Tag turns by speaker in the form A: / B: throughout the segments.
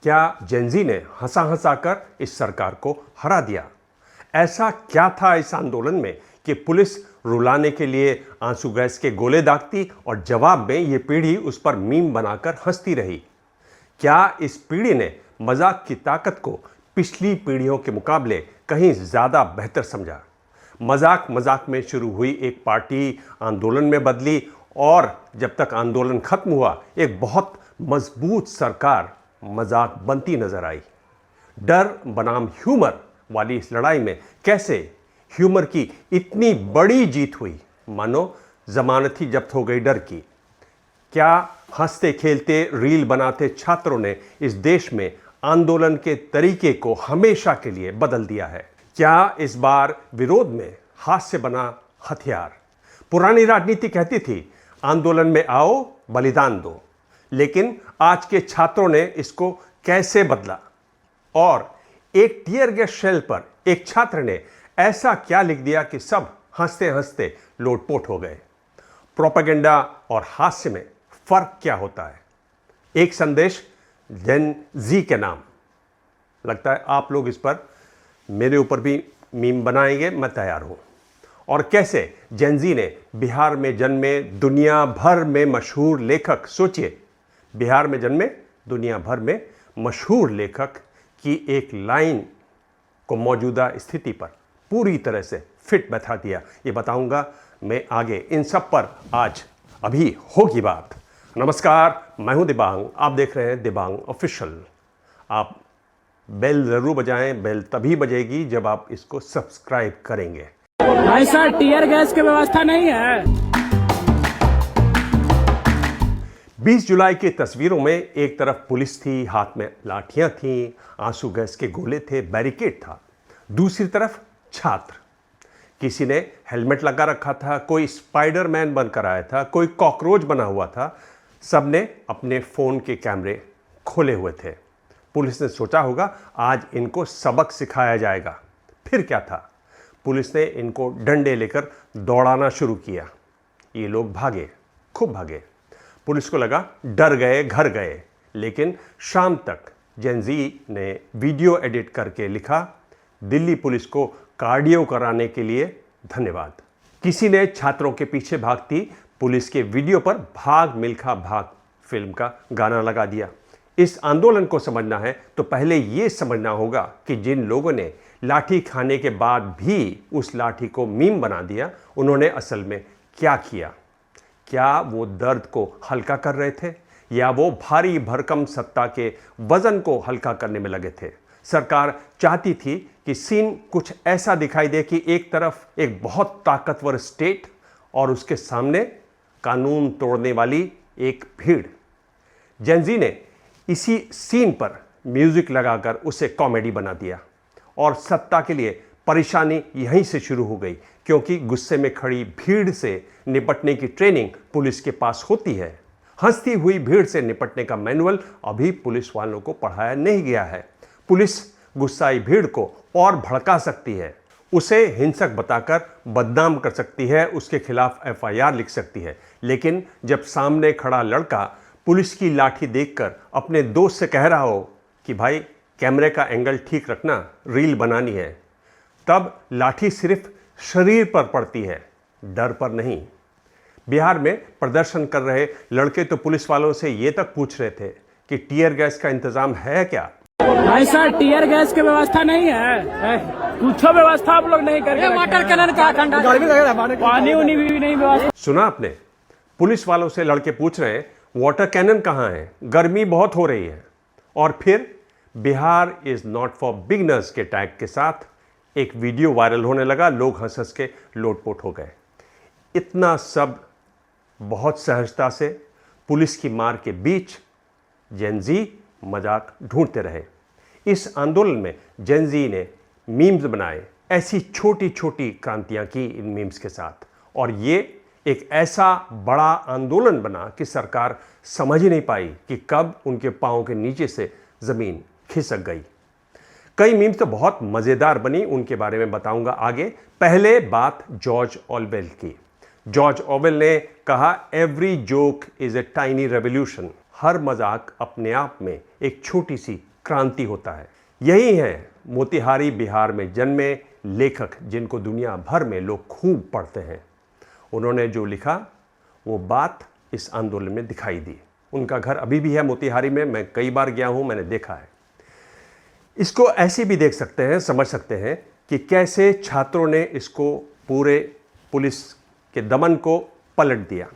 A: क्या जेनजी ने हंसा हंसा कर इस सरकार को हरा दिया? ऐसा क्या था इस आंदोलन में कि पुलिस रुलाने के लिए आंसू गैस के गोले दागती और जवाब में ये पीढ़ी उस पर मीम बनाकर हंसती रही? क्या इस पीढ़ी ने मजाक की ताकत को पिछली पीढ़ियों के मुकाबले कहीं ज़्यादा बेहतर समझा? मजाक मजाक में शुरू हुई एक पार्टी आंदोलन में बदली और जब तक आंदोलन खत्म हुआ एक बहुत मजबूत सरकार मजाक बनती नजर आई। डर बनाम ह्यूमर वाली इस लड़ाई में कैसे ह्यूमर की इतनी बड़ी जीत हुई, मानो जमानत ही जब्त हो गई डर की। क्या हंसते खेलते रील बनाते छात्रों ने इस देश में आंदोलन के तरीके को हमेशा के लिए बदल दिया है? क्या इस बार विरोध में हास्य बना हथियार? पुरानी राजनीति कहती थी आंदोलन में आओ बलिदान दो, लेकिन आज के छात्रों ने इसको कैसे बदला? और एक टीयर गैस शेल पर एक छात्र ने ऐसा क्या लिख दिया कि सब हंसते हंसते लोटपोट हो गए? प्रोपेगेंडा और हास्य में फर्क क्या होता है? एक संदेश जेन जी के नाम। लगता है आप लोग इस पर मेरे ऊपर भी मीम बनाएंगे, मैं तैयार हूं। और कैसे जेन जी ने बिहार में जन्मे दुनिया भर में मशहूर लेखक, सोचिए बिहार में जन्मे दुनिया भर में मशहूर लेखक की एक लाइन को मौजूदा स्थिति पर पूरी तरह से फिट बैठा दिया, ये बताऊंगा मैं आगे। इन सब पर आज अभी होगी बात। नमस्कार, मैं हूं दिबांग, आप देख रहे हैं दिबांग ऑफिशियल। आप बेल जरूर बजाएं, बेल तभी बजेगी जब आप इसको सब्सक्राइब करेंगे।
B: ऐसा टीयर गैस की व्यवस्था नहीं है।
A: 20 जुलाई की तस्वीरों में एक तरफ पुलिस थी, हाथ में लाठियां थीं, आंसू गैस के गोले थे, बैरिकेड था। दूसरी तरफ छात्र, किसी ने हेलमेट लगा रखा था, कोई स्पाइडरमैन बनकर आया था, कोई कॉकरोच बना हुआ था। सबने अपने फोन के कैमरे खोले हुए थे। पुलिस ने सोचा होगा आज इनको सबक सिखाया जाएगा। फिर क्या था, पुलिस ने इनको डंडे लेकर दौड़ाना शुरू किया। ये लोग भागे, खूब भागे। पुलिस को लगा डर गए, घर गए। लेकिन शाम तक जेन जी ने वीडियो एडिट करके लिखा, दिल्ली पुलिस को कार्डियो कराने के लिए धन्यवाद। किसी ने छात्रों के पीछे भागती पुलिस के वीडियो पर भाग मिल्खा भाग फिल्म का गाना लगा दिया। इस आंदोलन को समझना है तो पहले ये समझना होगा कि जिन लोगों ने लाठी खाने के बाद भी उस लाठी को मीम बना दिया, उन्होंने असल में क्या किया? क्या वो दर्द को हल्का कर रहे थे या वो भारी भरकम सत्ता के वजन को हल्का करने में लगे थे? सरकार चाहती थी कि सीन कुछ ऐसा दिखाई दे कि एक तरफ एक बहुत ताकतवर स्टेट और उसके सामने कानून तोड़ने वाली एक भीड़। जेन जी ने इसी सीन पर म्यूजिक लगाकर उसे कॉमेडी बना दिया और सत्ता के लिए परेशानी यहीं से शुरू हो गई, क्योंकि गुस्से में खड़ी भीड़ से निपटने की ट्रेनिंग पुलिस के पास होती है। हंसती हुई भीड़ से निपटने का मैनुअल अभी पुलिस वालों को पढ़ाया नहीं गया है। पुलिस गुस्साई भीड़ को और भड़का सकती है, उसे हिंसक बताकर बदनाम कर सकती है, उसके खिलाफ एफआईआर लिख सकती है। लेकिन जब सामने खड़ा लड़का पुलिस की लाठी देखकर अपने दोस्त से कह रहा हो कि भाई कैमरे का एंगल ठीक रखना, रील बनानी है, तब लाठी सिर्फ शरीर पर पड़ती है, डर पर नहीं। बिहार में प्रदर्शन कर रहे लड़के तो पुलिस वालों से ये तक पूछ रहे थे कि टीयर गैस का इंतजाम है क्या?
B: ऐसा टीयर गैस की व्यवस्था नहीं है। कुछ व्यवस्था आप लोग नहीं करके, वाटर कैनन का पानी उनी भी नहीं व्यवस्था।
A: सुना आपने? पुलिस वालों से लड़के पूछ रहे हैं वाटर कैनन कहाँ है, गर्मी बहुत हो रही है। और फिर Bihar is not for beginners के टैग के साथ एक वीडियो वायरल होने लगा, लोग हंस हंस के लोटपोट हो गए। इतना सब बहुत सहजता से पुलिस की मार के बीच जेन जी मजाक ढूंढते रहे। इस आंदोलन में जेन जी ने मीम्स बनाए, ऐसी छोटी छोटी क्रांतियां की इन मीम्स के साथ, और ये एक ऐसा बड़ा आंदोलन बना कि सरकार समझ ही नहीं पाई कि कब उनके पांव के नीचे से जमीन खिसक गई। कई मीम्स तो बहुत मजेदार बनी, उनके बारे में बताऊंगा आगे। पहले बात जॉर्ज ऑरवेल की। जॉर्ज ऑरवेल ने कहा, every joke is a tiny revolution. हर मजाक अपने आप में एक छोटी सी क्रांति होता है। यही है मोतिहारी बिहार में जन्मे लेखक जिनको दुनिया भर में लोग खूब पढ़ते हैं। उन्होंने जो लिखा वो बात इस आंदोलन में दिखाई दी। उनका घर अभी भी है मोतिहारी में, मैं कई बार गया हूँ, मैंने देखा है। इसको ऐसे भी देख सकते हैं, समझ सकते हैं कि कैसे छात्रों ने इसको पूरे पुलिस के दमन को पलट दिया।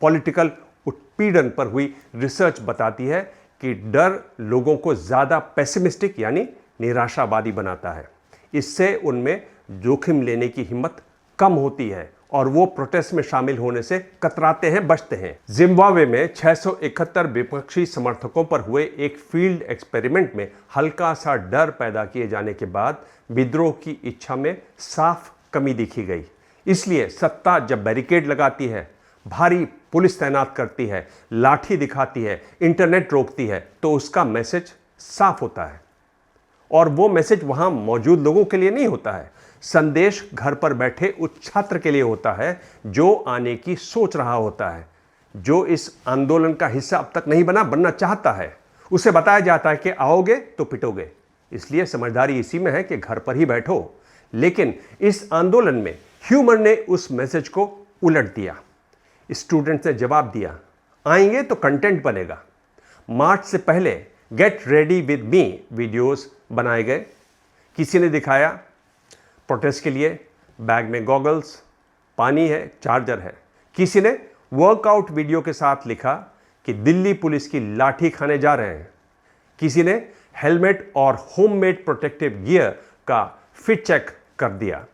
A: पॉलिटिकल उत्पीड़न पर हुई रिसर्च बताती है कि डर लोगों को ज़्यादा पेसिमिस्टिक यानी निराशावादी बनाता है। इससे उनमें जोखिम लेने की हिम्मत कम होती है और वो प्रोटेस्ट में शामिल होने से कतराते हैं, बचते हैं। जिम्बाब्वे में 671 विपक्षी समर्थकों पर हुए एक फील्ड एक्सपेरिमेंट में हल्का सा डर पैदा किए जाने के बाद विद्रोह की इच्छा में साफ कमी देखी गई। इसलिए सत्ता जब बैरिकेड लगाती है, भारी पुलिस तैनात करती है, लाठी दिखाती है, इंटरनेट रोकती है, तो उसका मैसेज साफ होता है। और वो मैसेज वहां मौजूद लोगों के लिए नहीं होता है। संदेश घर पर बैठे उस छात्र के लिए होता है जो आने की सोच रहा होता है, जो इस आंदोलन का हिस्सा अब तक नहीं बनना चाहता है। उसे बताया जाता है कि आओगे तो पिटोगे। इसलिए समझदारी इसी में है कि घर पर ही बैठो। लेकिन इस आंदोलन में ह्यूमर ने उस मैसेज को उलट दिया। स्टूडेंट्स ने जवाब दिया, आएंगे तो कंटेंट बनेगा। मार्च से पहले get ready with me videos बनाए गए। किसी ने दिखाया प्रोटेस्ट के लिए बैग में गॉगल्स, पानी है, चार्जर है। किसी ने वर्कआउट वीडियो के साथ लिखा कि दिल्ली पुलिस की लाठी खाने जा रहे हैं। किसी ने हेलमेट और होममेड प्रोटेक्टिव गियर का फिट चेक कर दिया।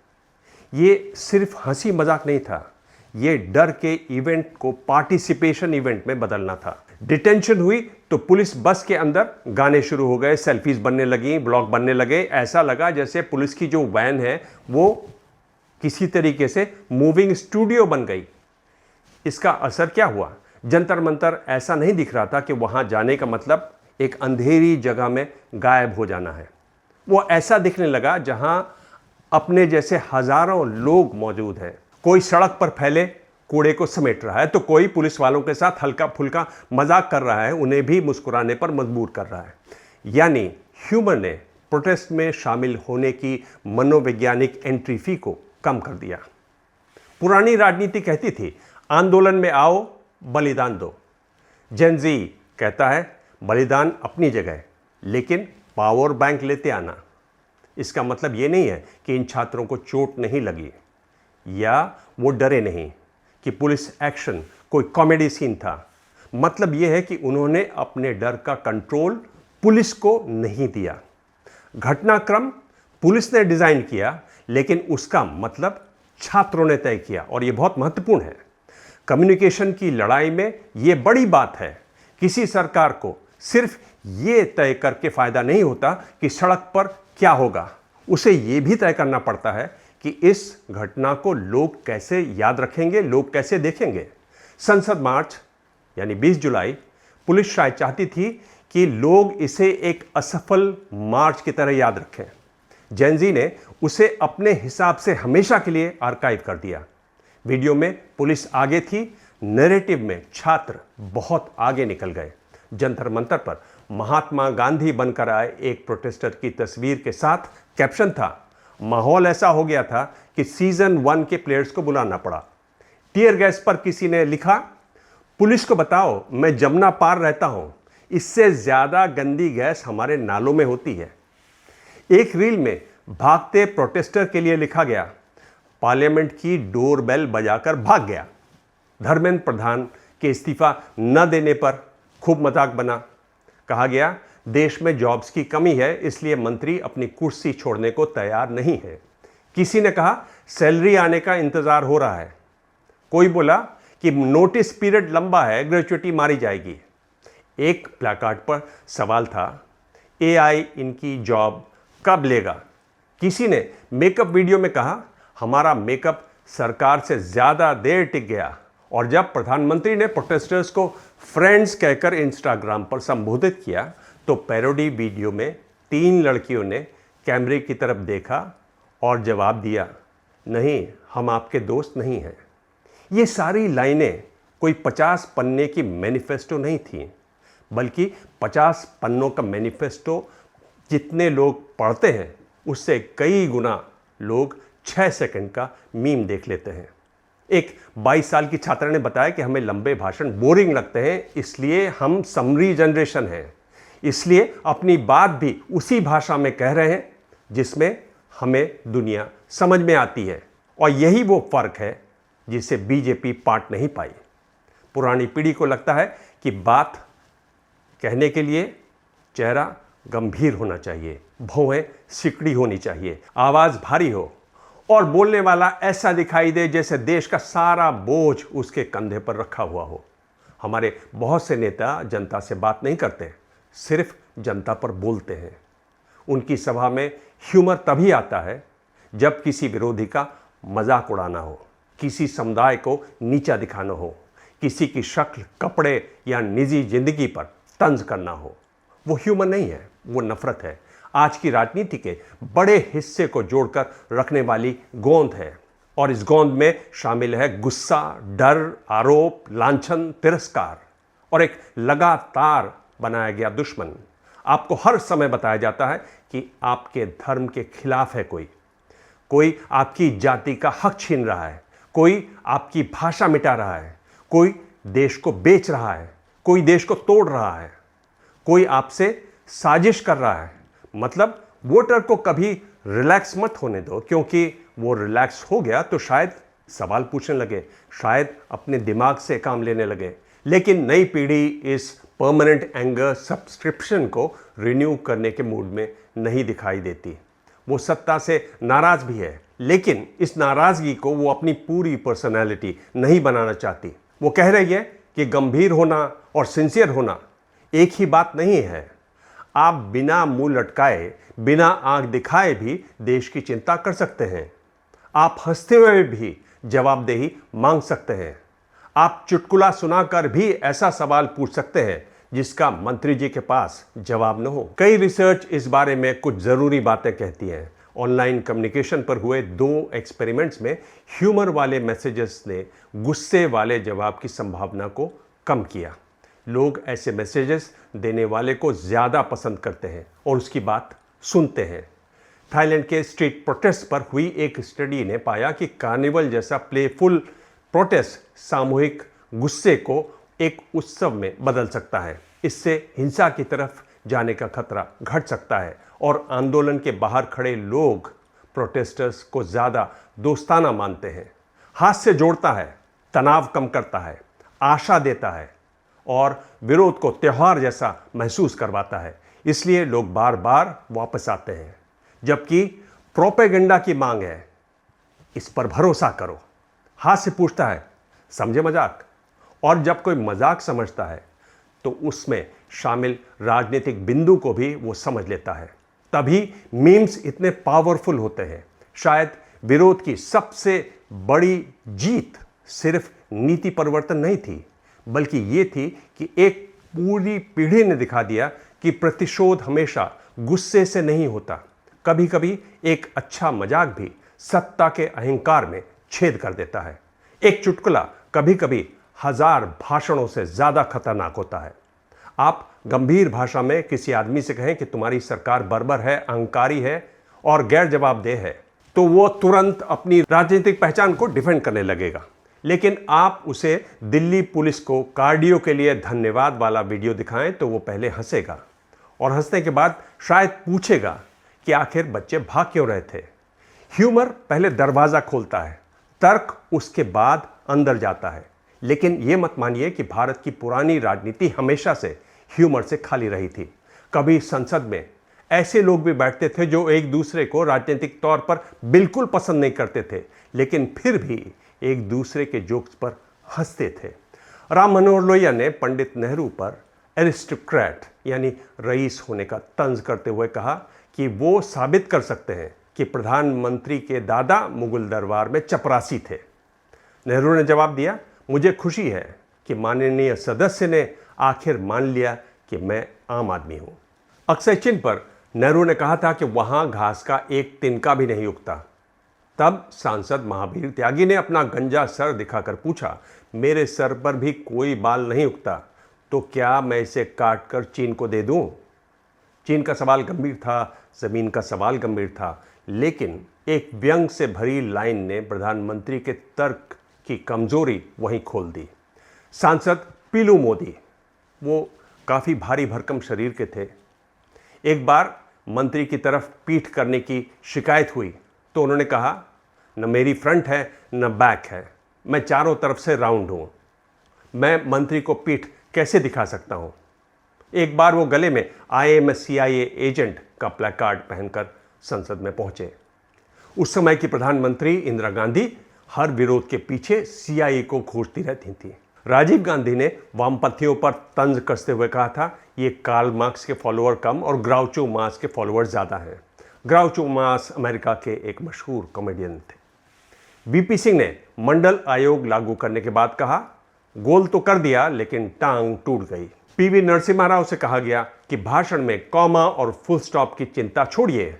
A: ये सिर्फ हंसी मजाक नहीं था, ये डर के इवेंट को पार्टिसिपेशन इवेंट में बदलना था। डिटेंशन हुई तो पुलिस बस के अंदर गाने शुरू हो गए, सेल्फीज बनने लगी, ब्लॉग बनने लगे। ऐसा लगा जैसे पुलिस की जो वैन है वो किसी तरीके से मूविंग स्टूडियो बन गई। इसका असर क्या हुआ? जंतर मंतर ऐसा नहीं दिख रहा था कि वहां जाने का मतलब एक अंधेरी जगह में गायब हो जाना है। वो ऐसा दिखने लगा जहां अपने जैसे हजारों लोग मौजूद हैं। कोई सड़क पर फैले कूड़े को समेट रहा है तो कोई पुलिस वालों के साथ हल्का फुल्का मजाक कर रहा है, उन्हें भी मुस्कुराने पर मजबूर कर रहा है। यानी ह्यूमर ने प्रोटेस्ट में शामिल होने की मनोवैज्ञानिक एंट्री फी को कम कर दिया। पुरानी राजनीति कहती थी आंदोलन में आओ, बलिदान दो। जेन जी कहता है बलिदान अपनी जगह, लेकिन पावर बैंक लेते आना। इसका मतलब ये नहीं है कि इन छात्रों को चोट नहीं लगी या वो डरे नहीं कि पुलिस एक्शन कोई कॉमेडी सीन था। मतलब यह है कि उन्होंने अपने डर का कंट्रोल पुलिस को नहीं दिया। घटनाक्रम पुलिस ने डिजाइन किया, लेकिन उसका मतलब छात्रों ने तय किया, और यह बहुत महत्वपूर्ण है। कम्युनिकेशन की लड़ाई में यह बड़ी बात है। किसी सरकार को सिर्फ ये तय करके फायदा नहीं होता कि सड़क पर क्या होगा, उसे यह भी तय करना पड़ता है कि इस घटना को लोग कैसे याद रखेंगे, लोग कैसे देखेंगे। संसद मार्च यानी 20 जुलाई पुलिस शायद चाहती थी कि लोग इसे एक असफल मार्च की तरह याद रखें। जेन जी ने उसे अपने हिसाब से हमेशा के लिए आर्काइव कर दिया। वीडियो में पुलिस आगे थी, नैरेटिव में छात्र बहुत आगे निकल गए। जंतर मंतर पर महात्मा गांधी बनकर आए एक प्रोटेस्टर की तस्वीर के साथ कैप्शन था, माहौल ऐसा हो गया था कि सीजन 1 के प्लेयर्स को बुलाना पड़ा। टीयर गैस पर किसी ने लिखा, पुलिस को बताओ मैं जमुना पार रहता हूं, इससे ज्यादा गंदी गैस हमारे नालों में होती है। एक रील में भागते प्रोटेस्टर के लिए लिखा गया, पार्लियामेंट की डोरबेल बजाकर भाग गया। धर्मेंद्र प्रधान के इस्तीफा न देने पर खूब मजाक बना। कहा गया देश में जॉब्स की कमी है, इसलिए मंत्री अपनी कुर्सी छोड़ने को तैयार नहीं है। किसी ने कहा सैलरी आने का इंतजार हो रहा है। कोई बोला कि नोटिस पीरियड लंबा है, ग्रेच्युटी मारी जाएगी। एक प्लाकार्ड पर सवाल था, एआई इनकी जॉब कब लेगा। किसी ने मेकअप वीडियो में कहा, हमारा मेकअप सरकार से ज्यादा देर टिक गया। और जब प्रधानमंत्री ने प्रोटेस्टर्स को फ्रेंड्स कहकर इंस्टाग्राम पर संबोधित किया तो पैरोडी वीडियो में 3 लड़कियों ने कैमरे की तरफ देखा और जवाब दिया, नहीं हम आपके दोस्त नहीं हैं। ये सारी लाइनें कोई 50 पन्ने की मैनिफेस्टो नहीं थी, बल्कि 50 पन्नों का मैनिफेस्टो जितने लोग पढ़ते हैं उससे कई गुना लोग 6 सेकंड का मीम देख लेते हैं। एक 22 साल की छात्रा ने बताया कि हमें लंबे भाषण बोरिंग लगते हैं, इसलिए हम समरी जनरेशन हैं, इसलिए अपनी बात भी उसी भाषा में कह रहे हैं जिसमें हमें दुनिया समझ में आती है। और यही वो फर्क है जिसे बीजेपी पाट नहीं पाई। पुरानी पीढ़ी को लगता है कि बात कहने के लिए चेहरा गंभीर होना चाहिए, भौहें सिकड़ी होनी चाहिए, आवाज भारी हो और बोलने वाला ऐसा दिखाई दे जैसे देश का सारा बोझ उसके कंधे पर रखा हुआ हो। हमारे बहुत से नेता जनता से बात नहीं करते, सिर्फ जनता पर बोलते हैं। उनकी सभा में ह्यूमर तभी आता है जब किसी विरोधी का मजाक उड़ाना हो, किसी समुदाय को नीचा दिखाना हो, किसी की शक्ल, कपड़े या निजी जिंदगी पर तंज करना हो। वो ह्यूमर नहीं है, वो नफरत है। आज की राजनीति के बड़े हिस्से को जोड़कर रखने वाली गोंद है और इस गोंद में शामिल है गुस्सा, डर, आरोप, लांछन, तिरस्कार और एक लगातार बनाया गया दुश्मन। आपको हर समय बताया जाता है कि आपके धर्म के खिलाफ है कोई आपकी जाति का हक छीन रहा है, कोई आपकी भाषा मिटा रहा है, कोई देश को बेच रहा है, कोई देश को तोड़ रहा है, कोई आपसे साजिश कर रहा है। मतलब वोटर को कभी रिलैक्स मत होने दो, क्योंकि वो रिलैक्स हो गया तो शायद सवाल पूछने लगे, शायद अपने दिमाग से काम लेने लगे। लेकिन नई पीढ़ी इस परमानेंट एंगर सब्सक्रिप्शन को रिन्यू करने के मूड में नहीं दिखाई देती। वो सत्ता से नाराज भी है, लेकिन इस नाराजगी को वो अपनी पूरी पर्सनैलिटी नहीं बनाना चाहती। वो कह रही है कि गंभीर होना और सिंसियर होना एक ही बात नहीं है। आप बिना मुंह लटकाए, बिना आंख दिखाए भी देश की चिंता कर सकते हैं। आप हंसते हुए भी जवाबदेही मांग सकते हैं। आप चुटकुला सुनाकर भी ऐसा सवाल पूछ सकते हैं जिसका मंत्री जी के पास जवाब न हो। कई रिसर्च इस बारे में कुछ जरूरी बातें कहती हैं। ऑनलाइन कम्युनिकेशन पर हुए 2 एक्सपेरिमेंट्स में ह्यूमर वाले मैसेजेस ने गुस्से वाले जवाब की संभावना को कम किया। लोग ऐसे मैसेजेस देने वाले को ज़्यादा पसंद करते हैं और उसकी बात सुनते हैं। थाईलैंड के स्ट्रीट प्रोटेस्ट पर हुई एक स्टडी ने पाया कि कार्निवल जैसा प्लेफुल प्रोटेस्ट सामूहिक गुस्से को एक उत्सव में बदल सकता है। इससे हिंसा की तरफ जाने का खतरा घट सकता है और आंदोलन के बाहर खड़े लोग प्रोटेस्टर्स को ज़्यादा दोस्ताना मानते हैं। हाथ से जोड़ता है, तनाव कम करता है, आशा देता है और विरोध को त्यौहार जैसा महसूस करवाता है। इसलिए लोग बार बार वापस आते हैं। जबकि प्रोपेगेंडा की मांग है, इस पर भरोसा करो। हाथ से पूछता है, समझे मजाक? और जब कोई मजाक समझता है तो उसमें शामिल राजनीतिक बिंदु को भी वो समझ लेता है। तभी मीम्स इतने पावरफुल होते हैं। शायद विरोध की सबसे बड़ी जीत सिर्फ नीति परिवर्तन नहीं थी, बल्कि ये थी कि एक पूरी पीढ़ी ने दिखा दिया कि प्रतिशोध हमेशा गुस्से से नहीं होता। कभी कभी एक अच्छा मजाक भी सत्ता के अहंकार में छेद कर देता है। एक चुटकुला कभी कभी 1000 भाषणों से ज़्यादा खतरनाक होता है। आप गंभीर भाषा में किसी आदमी से कहें कि तुम्हारी सरकार बर्बर है, अहंकारी है और गैर जवाबदेह है, तो वो तुरंत अपनी राजनीतिक पहचान को डिफेंड करने लगेगा। लेकिन आप उसे दिल्ली पुलिस को कार्डियो के लिए धन्यवाद वाला वीडियो दिखाएं तो वो पहले हंसेगा और हंसने के बाद शायद पूछेगा कि आखिर बच्चे भाग क्यों रहे थे। ह्यूमर पहले दरवाज़ा खोलता है, तर्क उसके बाद अंदर जाता है। लेकिन ये मत मानिए कि भारत की पुरानी राजनीति हमेशा से ह्यूमर से खाली रही थी। कभी संसद में ऐसे लोग भी बैठते थे जो एक दूसरे को राजनीतिक तौर पर बिल्कुल पसंद नहीं करते थे, लेकिन फिर भी एक दूसरे के जोक्स पर हंसते थे। राम मनोहर लोहिया ने पंडित नेहरू पर एरिस्टोक्रेट यानी रईस होने का तंज करते हुए कहा कि वो साबित कर सकते हैं कि प्रधानमंत्री के दादा मुगल दरबार में चपरासी थे। नेहरू ने जवाब दिया, मुझे खुशी है कि माननीय सदस्य ने आखिर मान लिया कि मैं आम आदमी हूँ। अक्षय चिन्ह पर नेहरू ने कहा था कि वहाँ घास का एक तिनका भी नहीं उगता। तब सांसद महावीर त्यागी ने अपना गंजा सर दिखाकर पूछा, मेरे सर पर भी कोई बाल नहीं उगता, तो क्या मैं इसे काट कर चीन को दे दूं? चीन का सवाल गंभीर था, ज़मीन का सवाल गंभीर था, लेकिन एक व्यंग से भरी लाइन ने प्रधानमंत्री के तर्क की कमजोरी वहीं खोल दी। सांसद पीलू मोदी, वो काफ़ी भारी भरकम शरीर के थे। एक बार मंत्री की तरफ पीठ करने की शिकायत हुई तो उन्होंने कहा, न मेरी फ्रंट है न बैक है, मैं चारों तरफ से राउंड हूँ, मैं मंत्री को पीठ कैसे दिखा सकता हूँ। एक बार वो गले में I am a CIA agent का प्लेकार्ड पहनकर संसद में पहुंचे। उस समय की प्रधानमंत्री इंदिरा गांधी हर विरोध के पीछे CIA को खोजती रहती थी। राजीव गांधी ने वामपंथियों पर तंज कसते हुए कहा था, ये कार्ल मार्क्स के फॉलोअर कम और ग्राउचो मार्क्स के फॉलोअर ज़्यादा हैं। ग्राउचो मार्क्स अमेरिका के एक मशहूर कॉमेडियन थे। VP सिंह ने मंडल आयोग लागू करने के बाद कहा, गोल तो कर दिया लेकिन टांग टूट गई। PV नरसिम्हा राव से कहा गया कि भाषण में कॉमा और फुल स्टॉप की चिंता छोड़िए।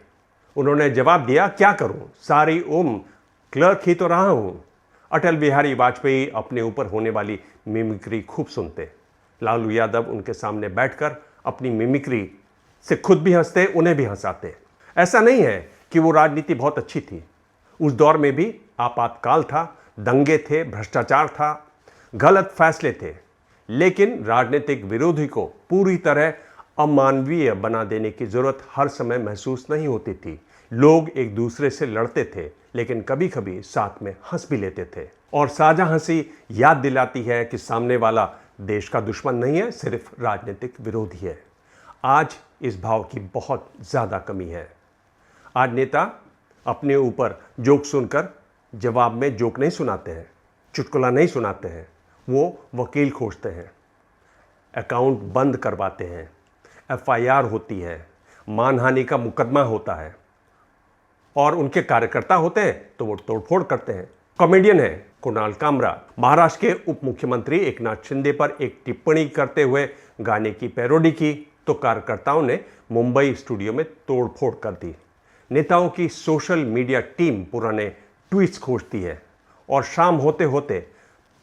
A: उन्होंने जवाब दिया, क्या करूं, सारी उम्र क्लर्क ही तो रहा हूं। अटल बिहारी वाजपेयी अपने ऊपर होने वाली मिमिक्री खूब सुनते। लालू यादव उनके सामने बैठकर अपनी मिमिक्री से खुद भी हंसते, उन्हें भी हंसाते। ऐसा नहीं है कि वो राजनीति बहुत अच्छी थी। उस दौर में भी आपातकाल था, दंगे थे, भ्रष्टाचार था, गलत फैसले थे, लेकिन राजनीतिक विरोधी को पूरी तरह अमानवीय बना देने की जरूरत हर समय महसूस नहीं होती थी। लोग एक दूसरे से लड़ते थे, लेकिन कभी कभी साथ में हंस भी लेते थे। और साझा हंसी याद दिलाती है कि सामने वाला देश का दुश्मन नहीं है, सिर्फ राजनीतिक विरोधी है। आज इस भाव की बहुत ज़्यादा कमी है। आज नेता अपने ऊपर जोक सुनकर जवाब में जोक नहीं सुनाते हैं, चुटकुला नहीं सुनाते हैं, वो वकील खोजते हैं, अकाउंट बंद करवाते हैं, FIR होती है, मानहानि का मुकदमा होता है, और उनके कार्यकर्ता होते हैं तो वो तोड़फोड़ करते हैं। कॉमेडियन है कुणाल कामरा, महाराष्ट्र के उप मुख्यमंत्री एकनाथ शिंदे पर एक टिप्पणी करते हुए गाने की पैरोडी की तो कार्यकर्ताओं ने मुंबई स्टूडियो में तोड़फोड़ कर दी। नेताओं की सोशल मीडिया टीम पुराने ट्वीट्स खोजती है और शाम होते होते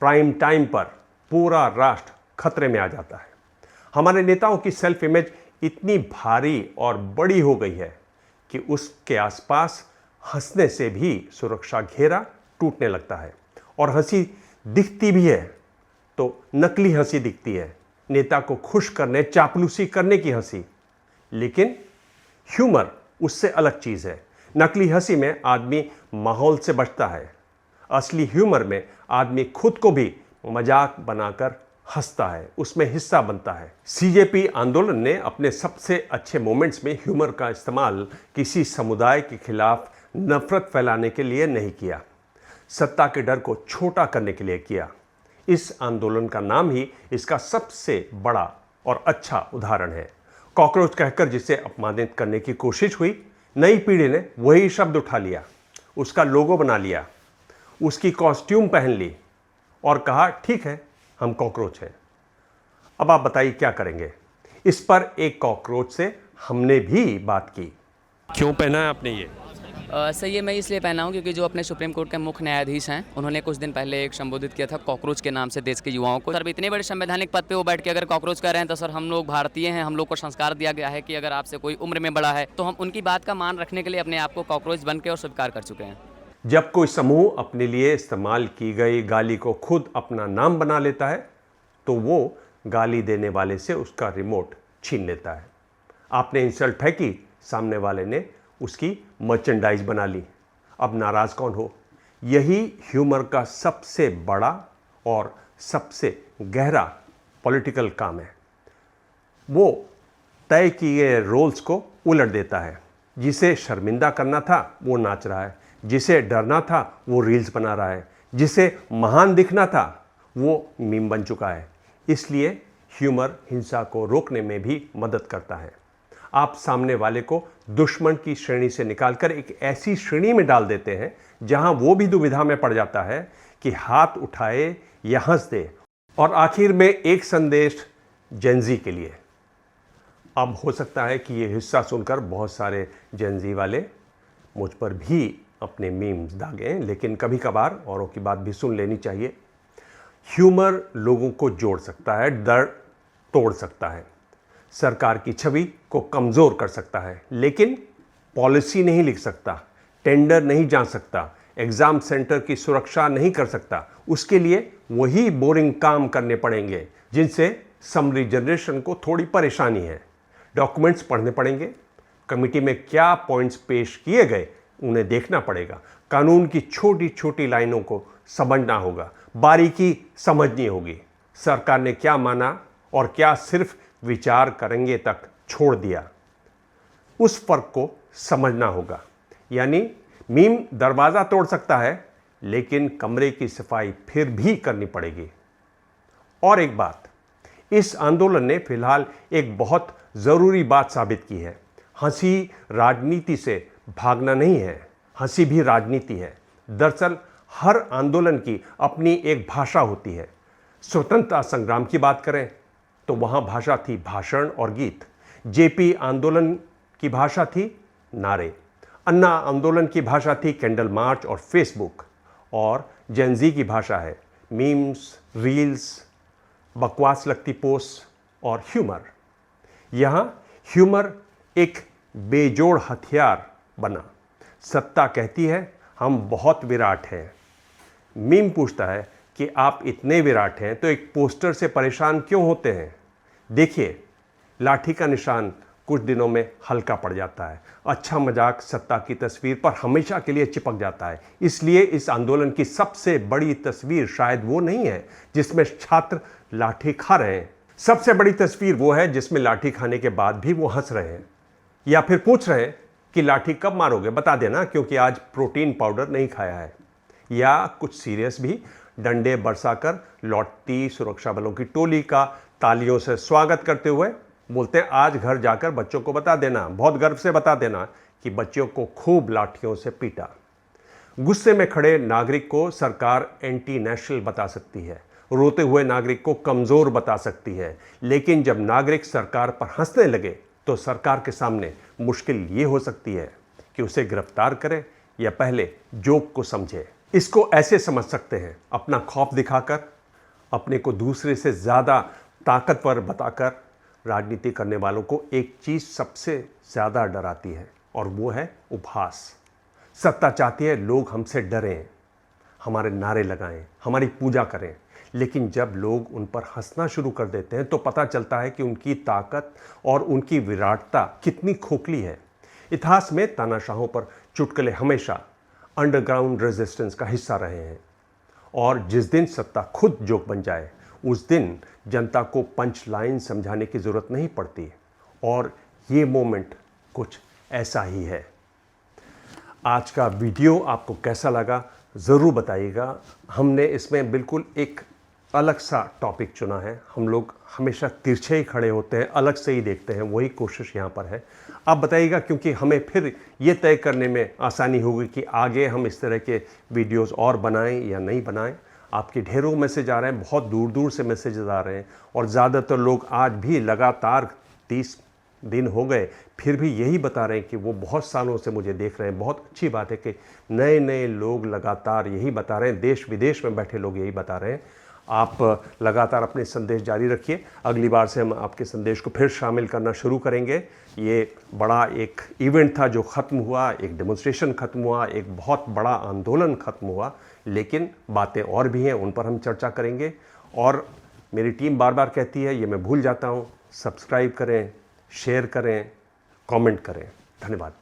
A: प्राइम टाइम पर पूरा राष्ट्र खतरे में आ जाता है। हमारे नेताओं की सेल्फ इमेज इतनी भारी और बड़ी हो गई है कि उसके आसपास हंसने से भी सुरक्षा घेरा टूटने लगता है, और हंसी दिखती भी है तो नकली हंसी दिखती है, नेता को खुश करने, चापलूसी करने की हंसी। लेकिन ह्यूमर उससे अलग चीज़ है। नकली हंसी में आदमी माहौल से बचता है, असली ह्यूमर में आदमी खुद को भी मजाक बनाकर हंसता है, उसमें हिस्सा बनता है। CJP आंदोलन ने अपने सबसे अच्छे मोमेंट्स में ह्यूमर का इस्तेमाल किसी समुदाय के खिलाफ नफरत फैलाने के लिए नहीं किया, सत्ता के डर को छोटा करने के लिए किया। इस आंदोलन का नाम ही इसका सबसे बड़ा और अच्छा उदाहरण है। कॉकरोच कहकर जिसे अपमानित करने की कोशिश हुई, नई पीढ़ी ने वही शब्द उठा लिया, उसका लोगो बना लिया, उसकी कॉस्ट्यूम पहन ली और कहा, ठीक है, हम कॉकरोच हैं। अब आप बताइए क्या करेंगे। इस पर एक कॉकरोच से हमने भी बात की। क्यों पहना है आपने ये?
C: सर ये मैं इसलिए पहना हूँ क्योंकि जो अपने सुप्रीम कोर्ट के मुख्य न्यायाधीश हैं, उन्होंने कुछ दिन पहले एक संबोधित किया था कॉकरोच के नाम से देश के युवाओं को। सर इतने बड़े संवैधानिक पद पे वो बैठ के अगर कॉकरोच कर रहे हैं तो सर हम लोग भारतीय हैं, हम लोग को संस्कार दिया गया है कि अगर आपसे कोई उम्र में बड़ा है तो हम उनकी बात का मान रखने के लिए अपने आप को कॉकरोच बन के और स्वीकार कर चुके हैं।
A: जब कोई समूह अपने लिए इस्तेमाल की गई गाली को खुद अपना नाम बना लेता है तो वो गाली देने वाले से उसका रिमोट छीन लेता है। आपने इंसल्ट फेंकी, सामने वाले ने उसकी मर्चेंडाइज बना ली। अब नाराज कौन हो? यही ह्यूमर का सबसे बड़ा और सबसे गहरा पॉलिटिकल काम है। वो तय किए रोल्स को उलट देता है। जिसे शर्मिंदा करना था वो नाच रहा है, जिसे डरना था वो रील्स बना रहा है, जिसे महान दिखना था वो मीम बन चुका है। इसलिए ह्यूमर हिंसा को रोकने में भी मदद करता है। आप सामने वाले को दुश्मन की श्रेणी से निकालकर एक ऐसी श्रेणी में डाल देते हैं जहां वो भी दुविधा में पड़ जाता है कि हाथ उठाए या हंस दे। और आखिर में एक संदेश जेनजी के लिए। अब हो सकता है कि ये हिस्सा सुनकर बहुत सारे जेनजी वाले मुझ पर भी अपने मीम्स दागें, लेकिन कभी कभार औरों की बात भी सुन लेनी चाहिए। ह्यूमर लोगों को जोड़ सकता है, डर तोड़ सकता है। सरकार की छवि को कमज़ोर कर सकता है, लेकिन पॉलिसी नहीं लिख सकता, टेंडर नहीं जान सकता, एग्ज़ाम सेंटर की सुरक्षा नहीं कर सकता। उसके लिए वही बोरिंग काम करने पड़ेंगे जिनसे समरी जनरेशन को थोड़ी परेशानी है। डॉक्यूमेंट्स पढ़ने पड़ेंगे, कमेटी में क्या पॉइंट्स पेश किए गए उन्हें देखना पड़ेगा, कानून की छोटी छोटी लाइनों को समझना होगा, बारीकी समझनी होगी, सरकार ने क्या माना और क्या सिर्फ विचार करेंगे तक छोड़ दिया, उस फर्क को समझना होगा। यानी मीम दरवाज़ा तोड़ सकता है, लेकिन कमरे की सफाई फिर भी करनी पड़ेगी। और एक बात, इस आंदोलन ने फिलहाल एक बहुत ज़रूरी बात साबित की है। हंसी राजनीति से भागना नहीं है, हंसी भी राजनीति है। दरअसल हर आंदोलन की अपनी एक भाषा होती है। स्वतंत्रता संग्राम की बात करें तो वहाँ भाषा थी भाषण और गीत। जेपी आंदोलन की भाषा थी नारे। अन्ना आंदोलन की भाषा थी कैंडल मार्च और फेसबुक। और जेनजी की भाषा है मीम्स, रील्स, बकवास लगती पोस्ट और ह्यूमर। यहाँ ह्यूमर एक बेजोड़ हथियार बना। सत्ता कहती है हम बहुत विराट हैं, मीम पूछता है कि आप इतने विराट हैं तो एक पोस्टर से परेशान क्यों होते हैं। देखिए, लाठी का निशान कुछ दिनों में हल्का पड़ जाता है, अच्छा मजाक सत्ता की तस्वीर पर हमेशा के लिए चिपक जाता है। इसलिए इस आंदोलन की सबसे बड़ी तस्वीर शायद वो नहीं है जिसमें छात्र लाठी खा रहे हैं, सबसे बड़ी तस्वीर वो है जिसमें लाठी खाने के बाद भी वो हंस रहे हैं, या फिर पूछ रहे हैं कि लाठी कब मारोगे, बता देना क्योंकि आज प्रोटीन पाउडर नहीं खाया है। या कुछ सीरियस भी डंडे बरसाकर लौटती सुरक्षा बलों की टोली का तालियों से स्वागत करते हुए बोलते हैं आज घर जाकर बच्चों को बता देना, बहुत गर्व से बता देना कि बच्चों को खूब लाठियों से पीटा। गुस्से में खड़े नागरिक को सरकार एंटी नेशनल बता सकती है, रोते हुए नागरिक को कमज़ोर बता सकती है, लेकिन जब नागरिक सरकार पर हंसने लगे तो सरकार के सामने मुश्किल ये हो सकती है कि उसे गिरफ्तार करे या पहले जोक को समझे। इसको ऐसे समझ सकते हैं, अपना खौफ दिखाकर, अपने को दूसरे से ज़्यादा ताकतवर बताकर राजनीति करने वालों को एक चीज़ सबसे ज़्यादा डराती है और वो है उपहास। सत्ता चाहती है लोग हमसे डरें, हमारे नारे लगाएं, हमारी पूजा करें, लेकिन जब लोग उन पर हंसना शुरू कर देते हैं तो पता चलता है कि उनकी ताकत और उनकी विराटता कितनी खोखली है। इतिहास में तानाशाहों पर चुटकुले हमेशा अंडरग्राउंड रेजिस्टेंस का हिस्सा रहे हैं, और जिस दिन सत्ता खुद जोक बन जाए उस दिन जनता को पंच लाइन समझाने की ज़रूरत नहीं पड़ती। और ये मोमेंट कुछ ऐसा ही है। आज का वीडियो आपको कैसा लगा ज़रूर बताइएगा। हमने इसमें बिल्कुल एक अलग सा टॉपिक चुना है। हम लोग हमेशा तिरछे ही खड़े होते हैं, अलग से ही देखते हैं, वही कोशिश यहाँ पर है। आप बताइएगा, क्योंकि हमें फिर ये तय करने में आसानी होगी कि आगे हम इस तरह के वीडियोस और बनाएं या नहीं बनाएं। आपके ढेरों मैसेज आ रहे हैं, बहुत दूर दूर से मैसेजेस आ रहे हैं, और ज़्यादातर लोग आज भी लगातार 30 दिन हो गए फिर भी यही बता रहे हैं कि वो बहुत सालों से मुझे देख रहे हैं। बहुत अच्छी बात है कि नए नए लोग लगातार यही बता रहे हैं, देश विदेश में बैठे लोग यही बता रहे हैं। आप लगातार अपने संदेश जारी रखिए। अगली बार से हम आपके संदेश को फिर शामिल करना शुरू करेंगे। ये बड़ा एक इवेंट था जो ख़त्म हुआ, एक डेमोन्स्ट्रेशन ख़त्म हुआ, एक बहुत बड़ा आंदोलन ख़त्म हुआ, लेकिन बातें और भी हैं, उन पर हम चर्चा करेंगे। और मेरी टीम बार बार कहती है, ये मैं भूल जाता हूँ, सब्सक्राइब करें, शेयर करें, कमेंट करें। धन्यवाद।